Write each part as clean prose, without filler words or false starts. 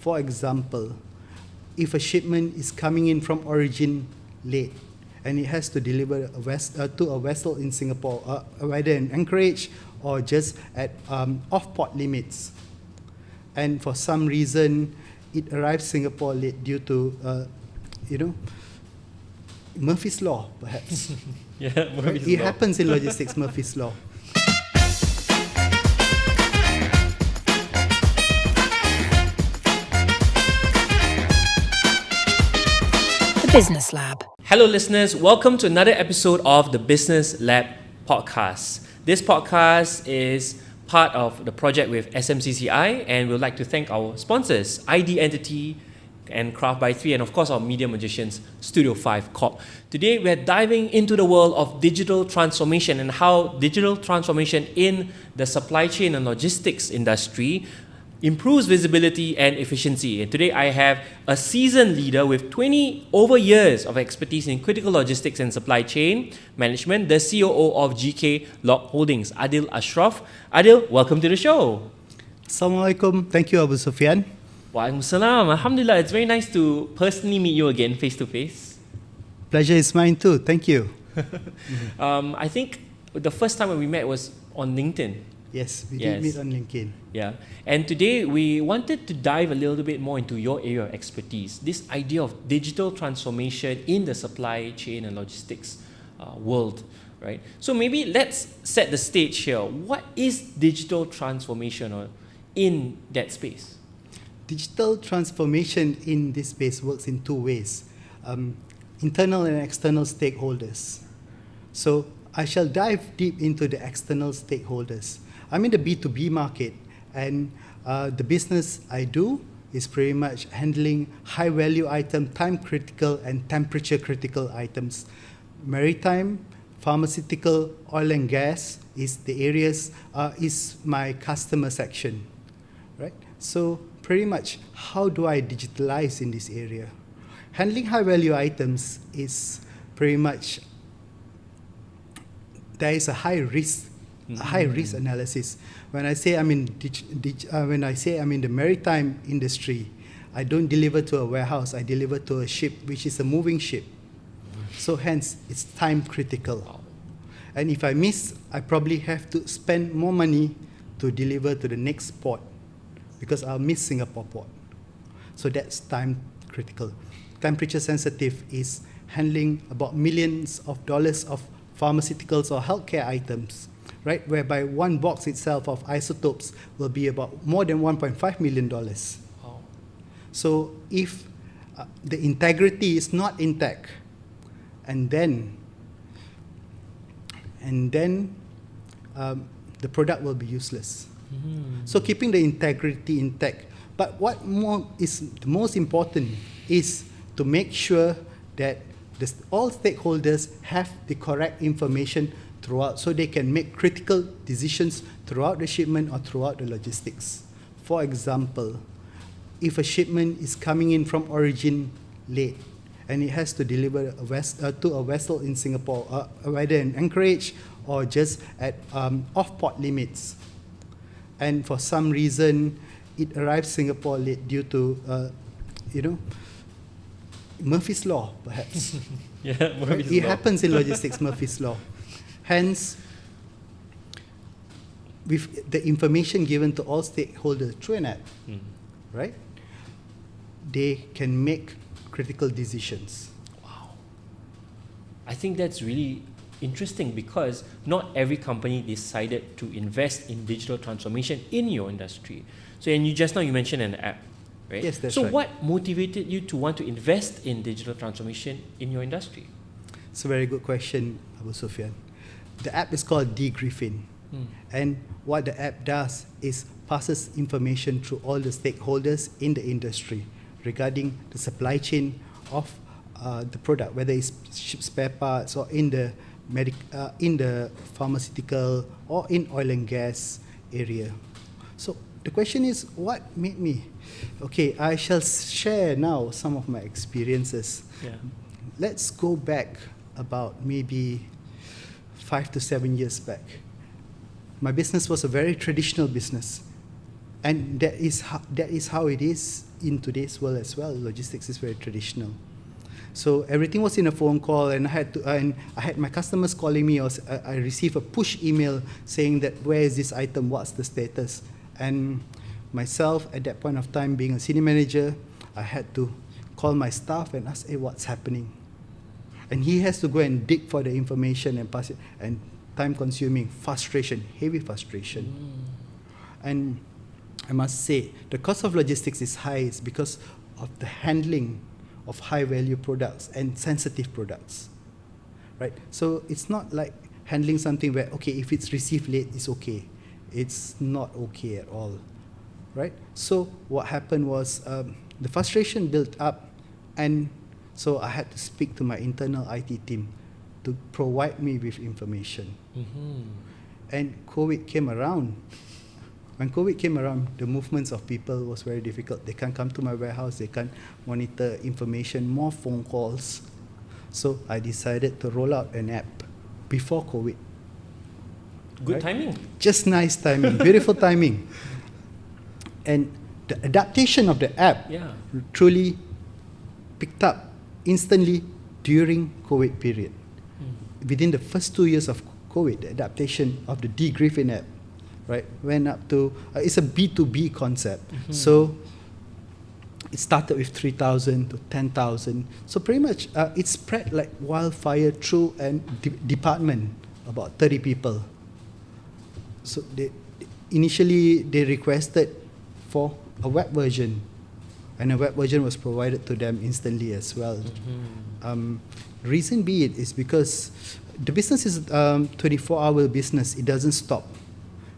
For example, if a shipment is coming in from origin late and it has to deliver to a vessel in Singapore, whether in Anchorage or just at off-port limits, and for some reason it arrives Singapore late due to, Murphy's Law, perhaps. Murphy's It Law. happens in logistics, Murphy's Law. The Business Lab. Hello, listeners. Welcome to another episode of the Business Lab podcast. This podcast is part of the project with SMCCI, and we'd like to thank our sponsors, ID Entity and Craft by 3, and of course our media magicians, StudioFive Corp. Today we're diving into the world of digital transformation and how digital transformation in the supply chain and logistics industry improves visibility and efficiency. And today I have a seasoned leader with 20 over years of expertise in critical logistics and supply chain management, the COO of GK Log Holdings, Adil Ashraf. Adil, welcome to the show. Assalamualaikum. Thank you, Abu Sufyan. Waalaikumsalam. Alhamdulillah, it's very nice to personally meet you again face to face. Pleasure is mine too. Thank you. I think the first time when we met was on LinkedIn. Yes, we did meet on LinkedIn. Yeah. And today we wanted to dive a little bit more into your area of expertise, this idea of digital transformation in the supply chain and logistics world, right? So maybe let's set the stage here. What is digital transformation in that space? Digital transformation in this space works in two ways, internal and external stakeholders. So I shall dive deep into the external stakeholders. I'm in the B2B market, and the business I do is pretty much handling high-value item, time-critical and temperature-critical items. Maritime, pharmaceutical, oil and gas is the areas, is my customer section, right? So pretty much, how do I digitalize in this area? Handling high-value items is pretty much, there is a high risk analysis. When I say I'm in the maritime industry, I don't deliver to a warehouse. I deliver to a ship, which is a moving ship. So hence, it's time critical. And if I miss, I probably have to spend more money to deliver to the next port, because I'll miss Singapore port. So that's time critical. Temperature sensitive is handling about millions of dollars of pharmaceuticals or healthcare items, right? Whereby one box itself of isotopes will be about more than $1.5 million. Wow. So if the integrity is not intact, and then the product will be useless. So keeping the integrity intact. But what is the most important is to make sure that all stakeholders have the correct information throughout, so they can make critical decisions throughout the shipment or throughout the logistics. For example, if a shipment is coming in from origin late and it has to deliver to a vessel in Singapore, whether in Anchorage or just at off-port limits, and for some reason it arrives Singapore late due to, Murphy's Law, perhaps. Murphy's It Law. happens in logistics, Murphy's Law. Hence, with the information given to all stakeholders through an app, right, they can make critical decisions. Wow. I think that's really interesting, because not every company decided to invest in digital transformation in your industry. So, and just now you mentioned an app, right? Yes, that's so right. what motivated you to want to invest in digital transformation in your industry? It's a very good question, Abu Sufyan. The app is called Griffin. And what the app does is passes information to all the stakeholders in the industry regarding the supply chain of the product, whether it's ship spare parts or in the pharmaceutical or in oil and gas area. So the question is, what made me? Okay, I shall share now some of my experiences. Yeah. Let's go back about maybe 5 to 7 years back. My business was a very traditional business. And that is how it is in today's world as well. Logistics is very traditional. So everything was in a phone call, and I had my customers calling me, or I received a push email saying that where is this item, what's the status? And myself, at that point of time, being a senior manager, I had to call my staff and ask, hey, what's happening? And he has to go and dig for the information and pass it, and time-consuming, frustration, heavy frustration. And I must say, the cost of logistics is high is because of the handling of high-value products and sensitive products, right? So it's not like handling something where, okay, if it's received late, it's okay. It's not okay at all, right? So what happened was the frustration built up, and so I had to speak to my internal IT team to provide me with information. And COVID came around. When COVID came around, the movements of people was very difficult. They can't come to my warehouse, they can't monitor information, more phone calls. So I decided to roll out an app before COVID. Good timing. Just nice timing, beautiful timing. And the adaptation of the app truly picked up instantly during COVID period. Within the first 2 years of COVID, the adaptation of the Griffin app, right, went up to, it's a B2B concept. So it started with 3,000 to 10,000. So pretty much it spread like wildfire through a department, about 30 people. So initially they requested for a web version, and a web version was provided to them instantly as well. Reason be it is because the business is 24-hour business. It doesn't stop.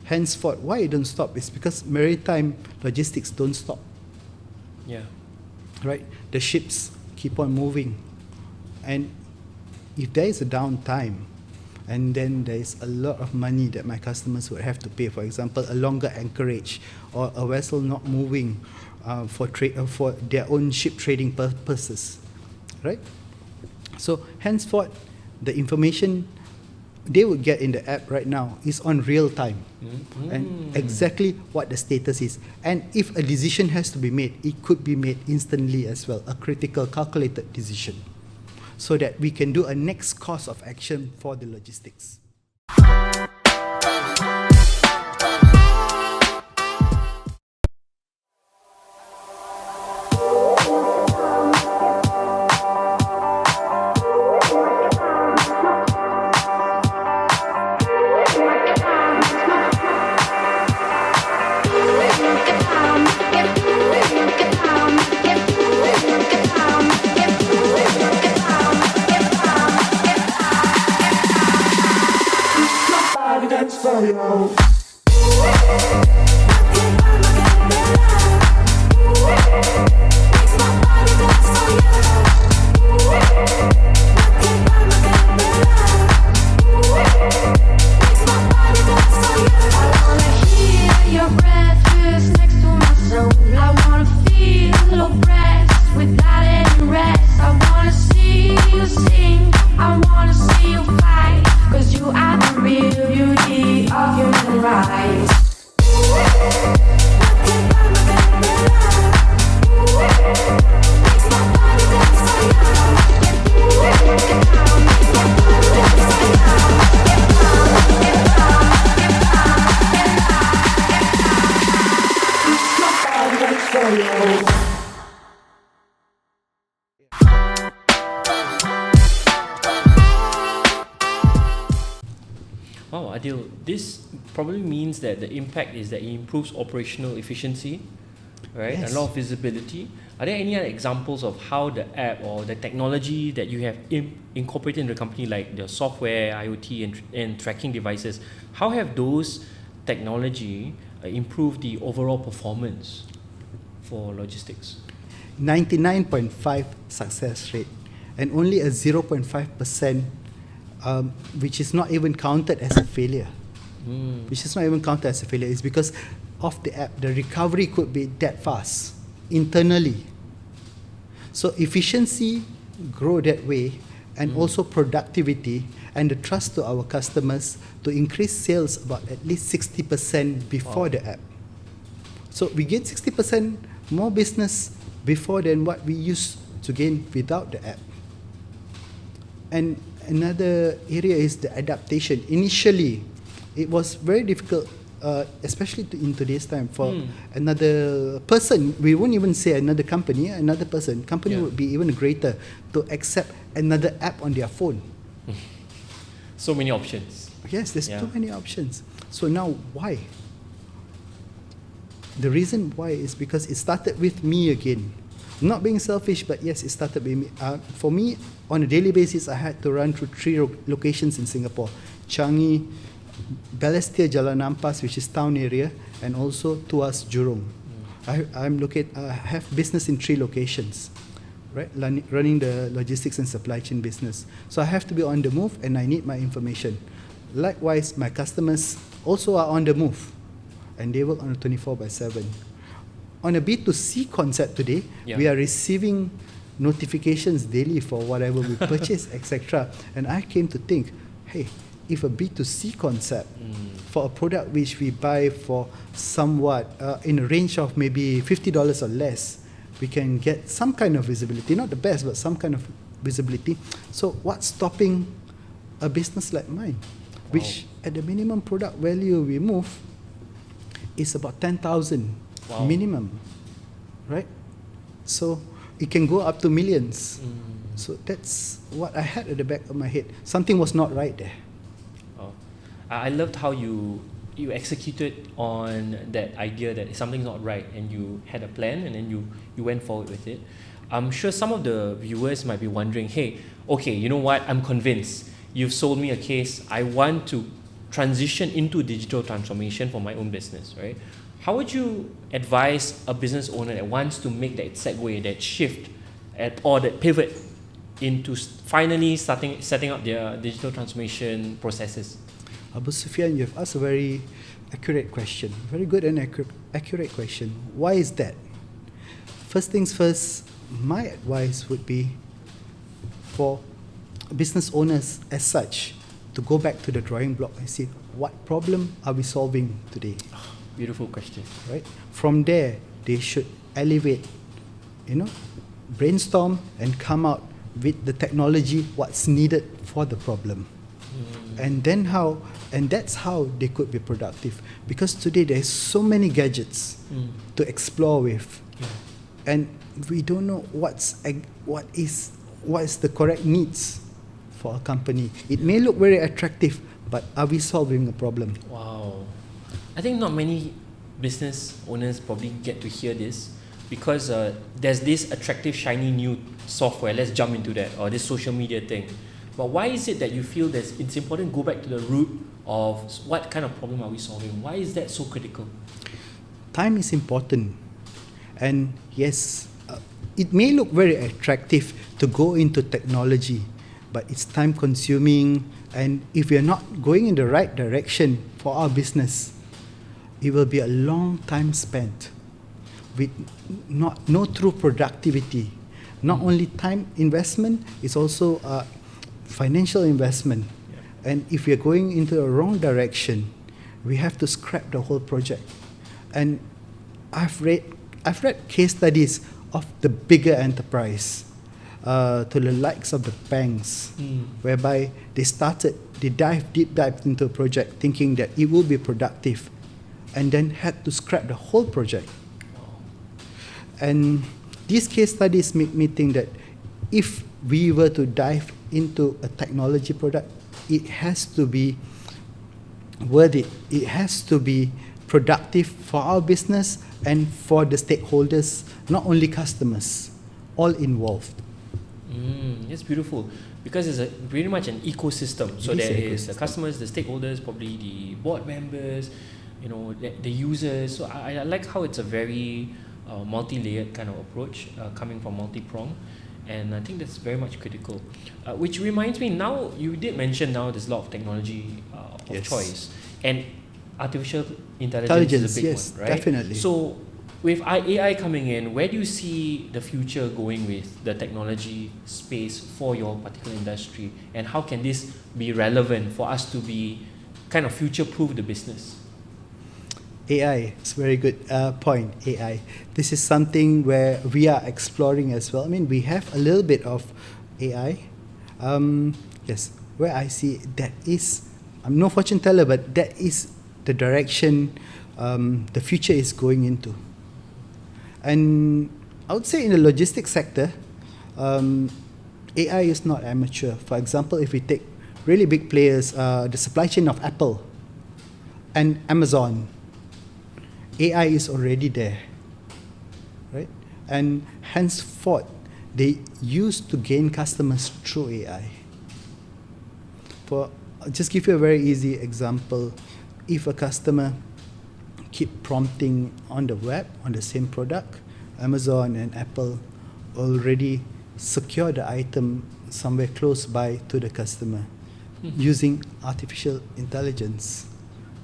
Henceforth, why it don't stop is because maritime logistics don't stop. Yeah. Right? The ships keep on moving. And if there is a downtime, and then there is a lot of money that my customers would have to pay, for example, a longer anchorage or a vessel not moving for their own ship trading purposes, right? So henceforth, the information they would get in the app right now is on real time, and exactly what the status is. And if a decision has to be made, it could be made instantly as well, a critical, calculated decision, so that we can do a next course of action for the logistics. Wow, Adil, this probably means that the impact is that it improves operational efficiency, right? Yes. A lot of visibility. Are there any other examples of how the app or the technology that you have incorporated in the company, like the software, IoT, and tracking devices, how have those technology improved the overall performance for logistics? 99.5 success rate, and only a 0.5%, which is not even counted as a failure. Which is not even counted as a failure. It's because of the app, the recovery could be that fast internally. So efficiency grow that way, and also productivity and the trust to our customers to increase sales about at least 60% before the app. So we gain 60% more business before than what we used to gain without the app. And another area is the adaptation. Initially, it was very difficult, especially in today's time, for another person, we won't even say another company, another person, company would be even greater to accept another app on their phone. So many options. Yes, there's too many options. So now, why? The reason why is because it started with me again. Not being selfish, but yes, it started with me. For me, on a daily basis, I had to run through 3 locations in Singapore. Changi, Balestier, Jalan Ampas, which is town area, and also Tuas, Jurong. I have business in 3 locations, right? Running the logistics and supply chain business. So I have to be on the move, and I need my information. Likewise, my customers also are on the move, and they work on a 24/7. On a B2C concept today, we are receiving notifications daily for whatever we purchase, etc. And I came to think, hey, if a B2C concept for a product which we buy for somewhat in a range of maybe $50 or less, we can get some kind of visibility, not the best, but some kind of visibility. So what's stopping a business like mine, which at the minimum product value we move is about 10,000 minimum, right? So it can go up to millions. So that's what I had at the back of my head. Something was not right there. I loved how you executed on that idea that something's not right, and you had a plan, and then you went forward with it. I'm sure some of the viewers might be wondering, hey, okay, you know what? I'm convinced. You've sold me a case. I want to transition into digital transformation for my own business, right? How would you advise a business owner that wants to make that segue, that shift, or that pivot into finally setting up their digital transformation processes? Abu Sufyan, you've asked a very accurate question. Very good and accurate question. Why is that? First things first, my advice would be for business owners as such to go back to the drawing block and see what problem are we solving today. Beautiful question. Right? From there, they should elevate, brainstorm and come out with the technology, what's needed for the problem. And that's how they could be productive. Because today there's so many gadgets to explore with. And we don't know what is the correct needs for a company. It may look very attractive, but are we solving a problem? Wow. I think not many business owners probably get to hear this, because there's this attractive, shiny new software, let's jump into that, or this social media thing. But why is it that you feel that it's important to go back to the root of what kind of problem are we solving? Why is that so critical? Time is important. And yes, it may look very attractive to go into technology, but it's time consuming. And if we are not going in the right direction for our business, it will be a long time spent with no true productivity. Not only time investment, it's also financial investment. And if we are going into the wrong direction, we have to scrap the whole project. And I've read case studies of the bigger enterprise, to the likes of the banks, whereby they deep dived into a project thinking that it will be productive, and then had to scrap the whole project. And these case studies make me think that if we were to dive into a technology product, it has to be worth it. It has to be productive for our business and for the stakeholders, not only customers, all involved. That's beautiful, because it's pretty much an ecosystem. So there is the customers, the stakeholders, probably the board members, the users. So I like how it's a very multi-layered kind of approach, coming from multi-prong. And I think that's very much critical. Which reminds me, now you did mention now there's a lot of technology of choice. And artificial intelligence is a big one, right? Definitely. So with AI coming in, where do you see the future going with the technology space for your particular industry? And how can this be relevant for us to be kind of future-proof the business? AI, it's a very good point, AI. This is something where we are exploring as well. I mean, we have a little bit of AI. Yes, where I see that is, I'm no fortune teller, but that is the direction the future is going into. And I would say in the logistics sector, AI is not amateur. For example, if we take really big players, the supply chain of Apple and Amazon, AI is already there, right? And henceforth, they used to gain customers through AI. I'll just give you a very easy example. If a customer keep prompting on the web on the same product, Amazon and Apple already secure the item somewhere close by to the customer using artificial intelligence,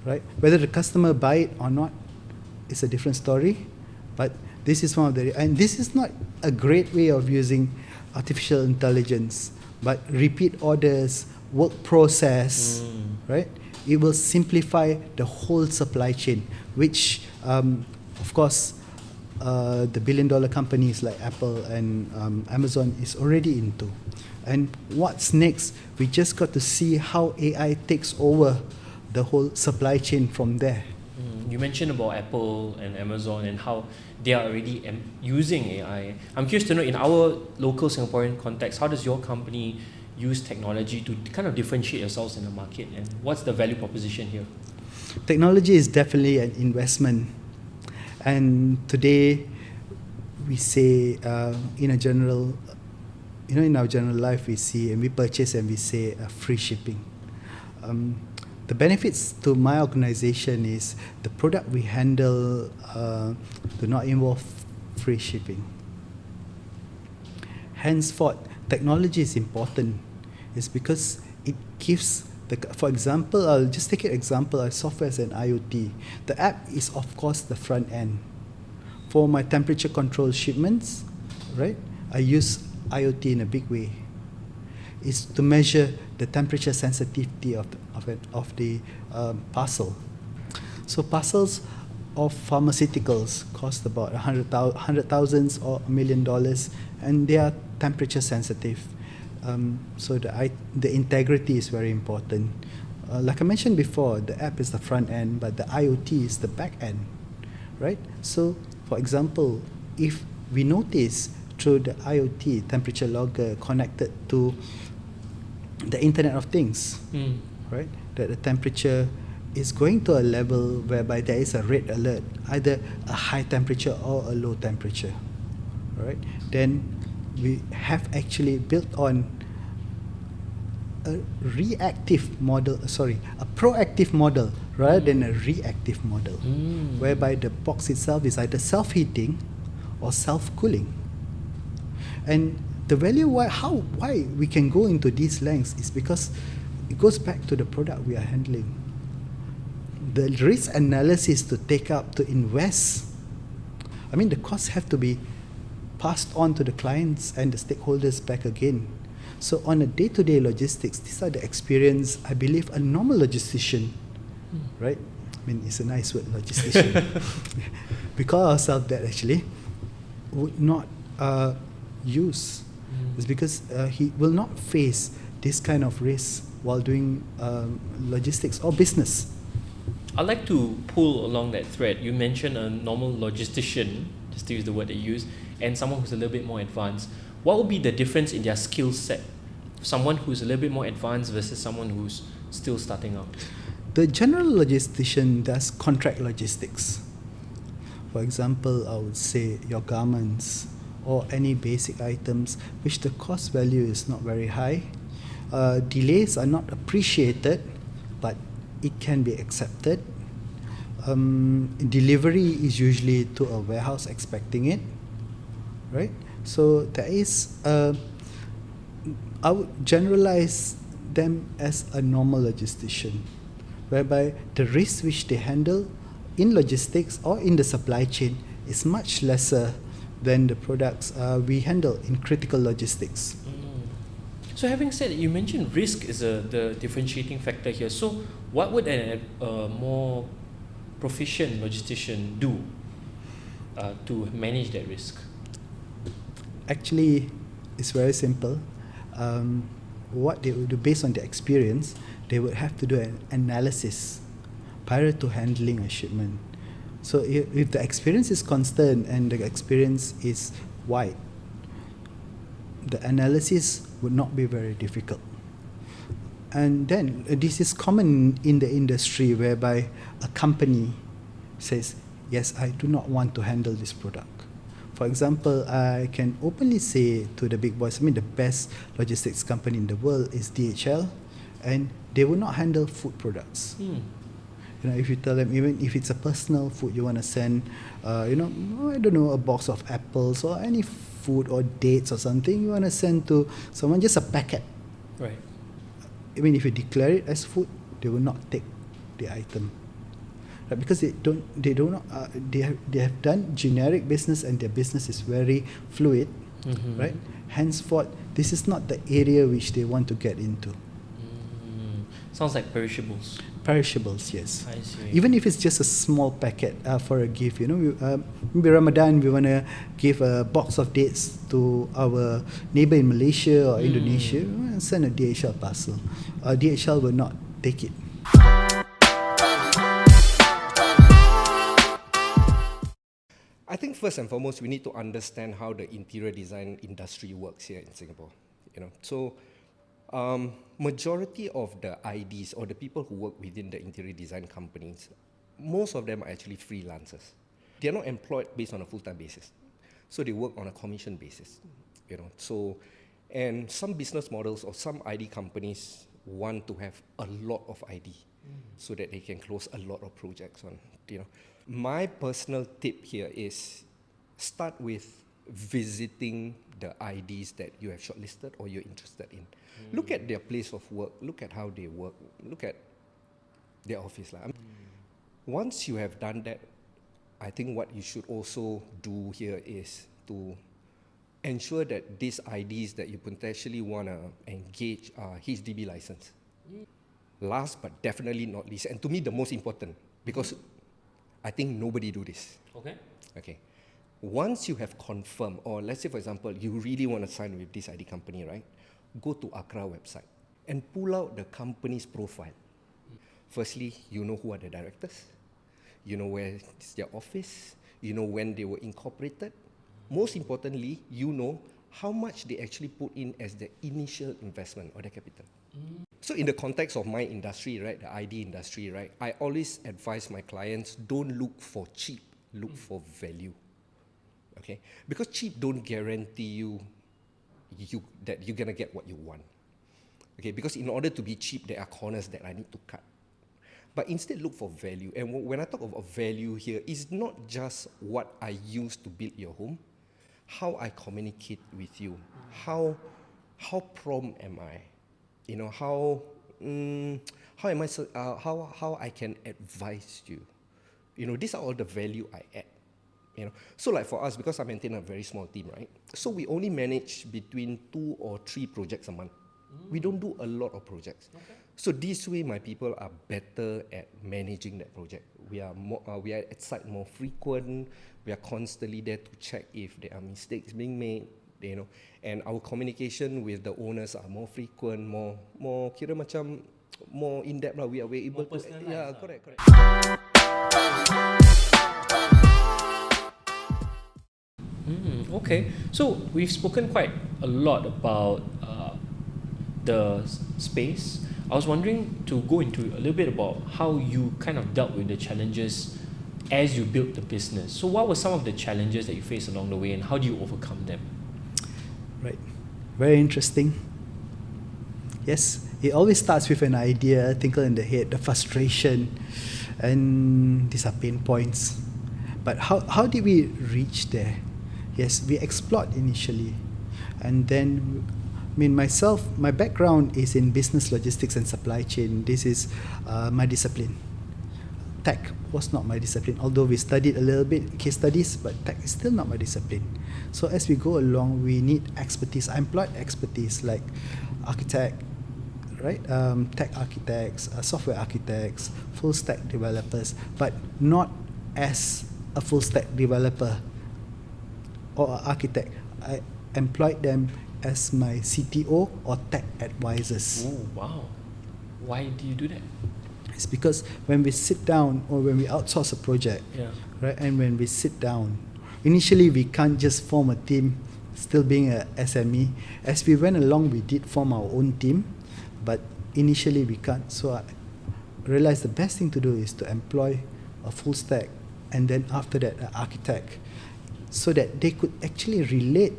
right? Whether the customer buy it or not is a different story, but this is one of the, and this is not a great way of using artificial intelligence, but repeat orders, work process, right? It will simplify the whole supply chain, which, of course, the billion-dollar companies like Apple and Amazon is already into. And what's next? We just got to see how AI takes over the whole supply chain from there. You mentioned about Apple and Amazon and how they are already using AI. I'm curious to know, in our local Singaporean context, how does your company use technology to kind of differentiate yourselves in the market, and what's the value proposition here? Technology is definitely an investment, and today we say in a general, in our general life we see and we purchase and we say free shipping. The benefits to my organization is the product we handle do not involve free shipping. Henceforth, technology is important. It's because it gives for example, I'll just take an example, software as an IoT. The app is of course the front end. For my temperature control shipments, right, I use IoT in a big way. It's to measure the temperature sensitivity of the parcel. So parcels of pharmaceuticals cost about $100,000 or $1 million, and they are temperature sensitive. So the integrity is very important. Like I mentioned before, the app is the front end, but the IoT is the back end, right? So, for example, if we notice through the IoT temperature logger connected to the Internet of Things, right, that the temperature is going to a level whereby there is a red alert, either a high temperature or a low temperature, right? Then we have actually built on a proactive model rather than a reactive model, whereby the box itself is either self-heating or self-cooling. And the value why we can go into these lengths is because it goes back to the product we are handling. The risk analysis to invest, I mean, the costs have to be passed on to the clients and the stakeholders back again. So on a day-to-day logistics, these are the experience, I believe, a normal logistician, right? I mean, it's a nice word, logistician. We call ourselves that actually, would not use. It's because he will not face this kind of risk while doing logistics or business. I'd like to pull along that thread. You mentioned a normal logistician, just to use the word that you use, and someone who's a little bit more advanced. What would be the difference in their skill set? Someone who's a little bit more advanced versus someone who's still starting out. The general logistician does contract logistics. For example, I would say your garments or any basic items which the cost value is not very high. Delays are not appreciated, but it can be accepted. Delivery is usually to a warehouse expecting it, right? So there is I would generalize them as a normal logistician, whereby the risk which they handle in logistics or in the supply chain is much lesser than the products we handle in critical logistics. So having said that, you mentioned risk is the differentiating factor here. So what would a more proficient logistician do to manage that risk? Actually, it's very simple. What they would do based on their experience, they would have to do an analysis prior to handling a shipment. So if the experience is constant and the experience is wide, the analysis would not be very difficult. And then this is common in the industry whereby a company says, yes, I do not want to handle this product. For example, I can openly say to the big boys, the best logistics company in the world is DHL, and they will not handle food products. If you tell them, even if it's a personal food, you want to send, I don't know, a box of apples or any food or dates or something, you want to send to someone just a packet. Right. If you declare it as food, they will not take the item. Right? Because they have done generic business and their business is very fluid, right? Henceforth, this is not the area which they want to get into. Sounds like perishables. Perishables, yes. I see. Even if it's just a small packet for a gift, maybe Ramadan, we want to give a box of dates to our neighbor in Malaysia or Indonesia, send a DHL parcel. DHL will not take it. I think first and foremost, we need to understand how the interior design industry works here in Singapore. So majority of the IDs or the people who work within the interior design companies, most of them are actually freelancers. They are not employed based on a full-time basis. So they work on a commission basis. So, and some business models or some ID companies want to have a lot of ID so that they can close a lot of projects on. My personal tip here is start with visiting the IDs that you have shortlisted or you're interested in. Look at their place of work, look at how they work, look at their office. Once you have done that, I think what you should also do here is to ensure that these IDs that you potentially want to engage are HDB licensed. Last but definitely not least, and to me the most important, because I think nobody do this. Okay. Once you have confirmed, or let's say for example, you really want to sign with this ID company, right? Go to Accra website and pull out the company's profile. Firstly, you know who are the directors, you know where is their office, you know when they were incorporated. Most importantly, you know how much they actually put in as the initial investment or the capital. So in the context of my industry, right, the ID industry, right, I always advise my clients, don't look for cheap, look for value. Okay? Because cheap don't guarantee you that you're going to get what you want. Okay? Because in order to be cheap, there are corners that I need to cut. But instead look for value. And when I talk about value here, it's not just what I use to build your home, how I communicate with you, how prompt am I? How am I? How I can advise you? These are all the value I add. So like for us, because I maintain a very small team, right? So we only manage between 2 or 3 projects a month. We don't do a lot of projects. So this way, my people are better at managing that project. We are at site more frequent. We are constantly there to check if there are mistakes being made. And our communication with the owners are more frequent, more kira macam more in depth. We are able to correct. Okay, so we've spoken quite a lot about the space. I was wondering to go into a little bit about how you kind of dealt with the challenges as you built the business. So what were some of the challenges that you faced along the way and how do you overcome them? Right. Very interesting. Yes, it always starts with an idea, tinkle in the head, the frustration, and these are pain points. But how did we reach there? Yes, we explored initially. And then, my background is in business logistics and supply chain. This is my discipline. Tech was not my discipline, although we studied a little bit, case studies, but tech is still not my discipline. So as we go along, we need expertise. I employed expertise like architect, right? Tech architects, software architects, full stack developers, but not as a full stack developer or architect. I employed them as my CTO or tech advisors. Oh, wow. Why do you do that? It's because when we sit down or when we outsource a project, Yeah. right, and when we sit down, initially we can't just form a team, still being a SME. As we went along, we did form our own team, but initially we can't. So I realized the best thing to do is to employ a full stack and then after that an architect, so that they could actually relate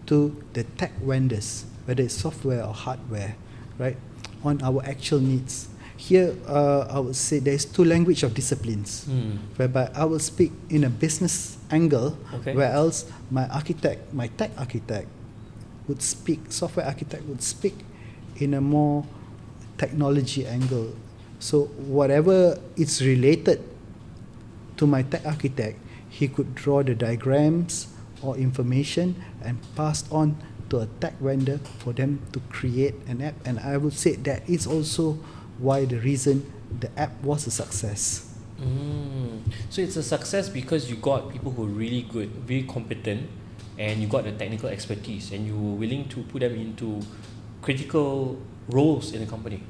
to the tech vendors, whether it's software or hardware, right, on our actual needs. Here, I would say there's two language of disciplines, whereby I will speak in a business angle, Okay. where else my architect, my tech architect, would speak, software architect would speak in a more technology angle. So whatever is related to my tech architect, he could draw the diagrams or information and pass on to a tech vendor for them to create an app. And I would say that is also why the reason the app was a success. So it's a success because you got people who are really good, very competent, and you got the technical expertise, and you were willing to put them into critical roles in the company.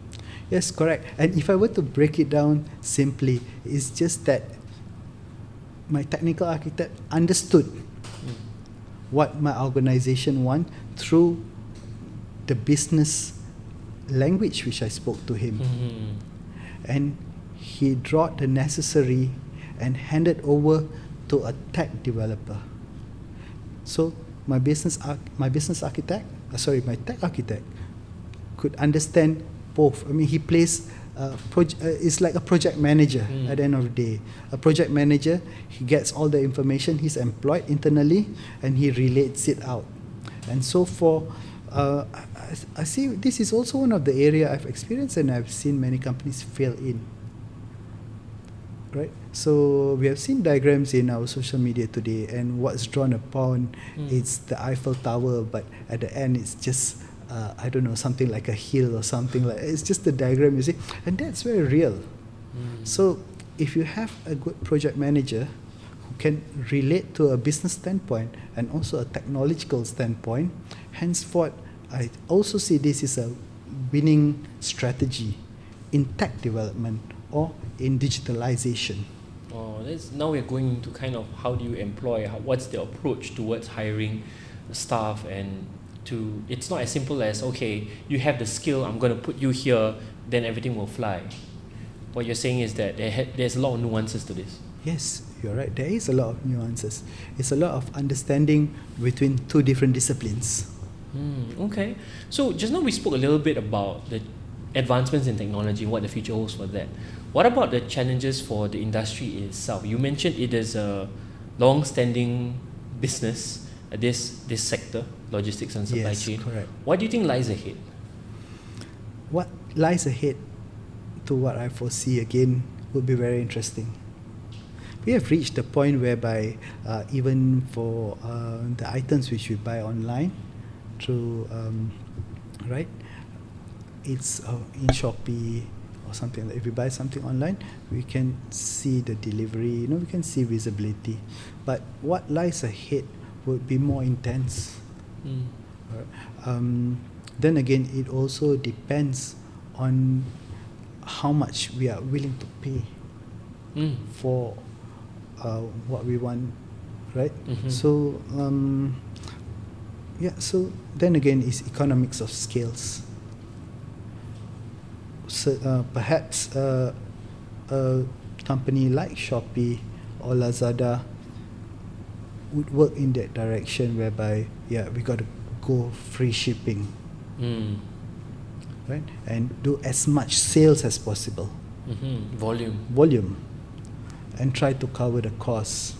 Yes, correct. And if I were to break it down simply, it's just that my technical architect understood what my organization want through the business language which I spoke to him. And he drew the necessary and handed over to a tech developer. So my tech architect could understand both. I mean, he plays it's like a project manager at the end of the day. A project manager, he gets all the information, he's employed internally, and he relates it out. And so I see this is also one of the area I've experienced and I've seen many companies fail in. Right? So we have seen diagrams in our social media today, and what's drawn upon it's the Eiffel Tower, but at the end it's just I don't know, something like a hill or something like. It's just a diagram, you see, and that's very real. So if you have a good project manager who can relate to a business standpoint and also a technological standpoint, henceforth I also see this is a winning strategy in tech development or in digitalization. Now we're going into kind of how do you employ, what's the approach towards hiring staff, and it's not as simple as, okay, you have the skill, I'm going to put you here, then everything will fly. What you're saying is that there's a lot of nuances to this. Yes, you're right. There is a lot of nuances. It's a lot of understanding between two different disciplines. Okay. So just now we spoke a little bit about the advancements in technology, what the future holds for that. What about the challenges for the industry itself? You mentioned it is a long-standing business, this sector, logistics and supply chain. Yes, correct. What do you think lies ahead? What lies ahead, to what I foresee again, would be very interesting. We have reached the point whereby even for the items which we buy online through, right, it's in Shopee or something. If we buy something online, we can see the delivery, we can see visibility. But what lies ahead would be more intense. Then again, it also depends on how much we are willing to pay for what we want, right? So so then again, it's economics of scales. So perhaps a company like Shopee or Lazada would work in that direction, whereby we got to go free shipping, right, and do as much sales as possible, volume, and try to cover the costs,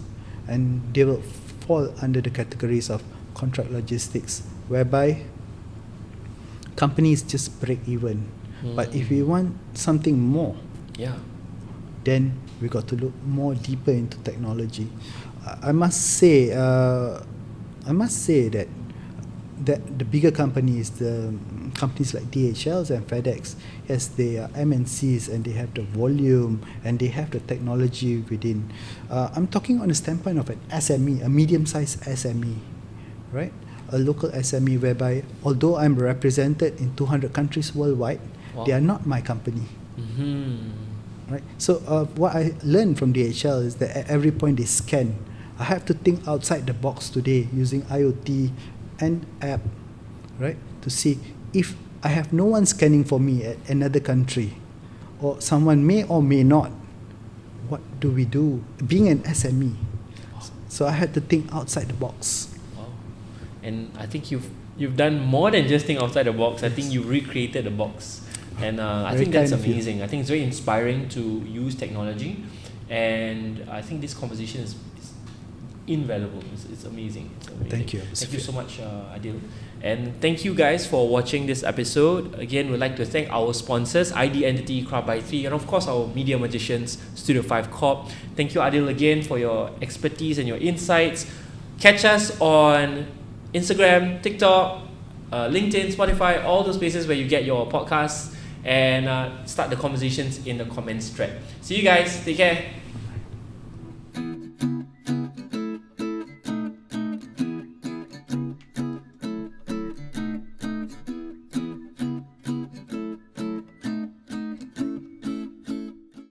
and they will fall under the categories of contract logistics, whereby companies just break even. But if we want something more, then we got to look more deeper into technology. I must say that the bigger companies, the companies like DHLs and FedEx, yes, they are MNCs and they have the volume and they have the technology within. I'm talking on the standpoint of an SME, a medium-sized SME, right? A local SME whereby, although I'm represented in 200 countries worldwide, Wow. they are not my company. Right? So what I learned from DHL is that at every point they scan. I have to think outside the box today using IoT and app, right? To see if I have no one scanning for me at another country, or someone may or may not, what do we do? Being an SME. So I had to think outside the box. Wow. And I think you've done more than just think outside the box. I think you recreated the box. And I Very think that's kind of you. amazing. I think it's very inspiring to use technology. And I think this conversation is invaluable. It's amazing. It's amazing. Thank you. Thank you so much, Adil. And thank you guys for watching this episode. Again, we'd like to thank our sponsors, ID Entity, Crowd by 3, and of course our media magicians, StudioFive Corp. Thank you, Adil, again for your expertise and your insights. Catch us on Instagram, TikTok, LinkedIn, Spotify, all those places where you get your podcasts, and start the conversations in the comments thread. See you guys. Take care.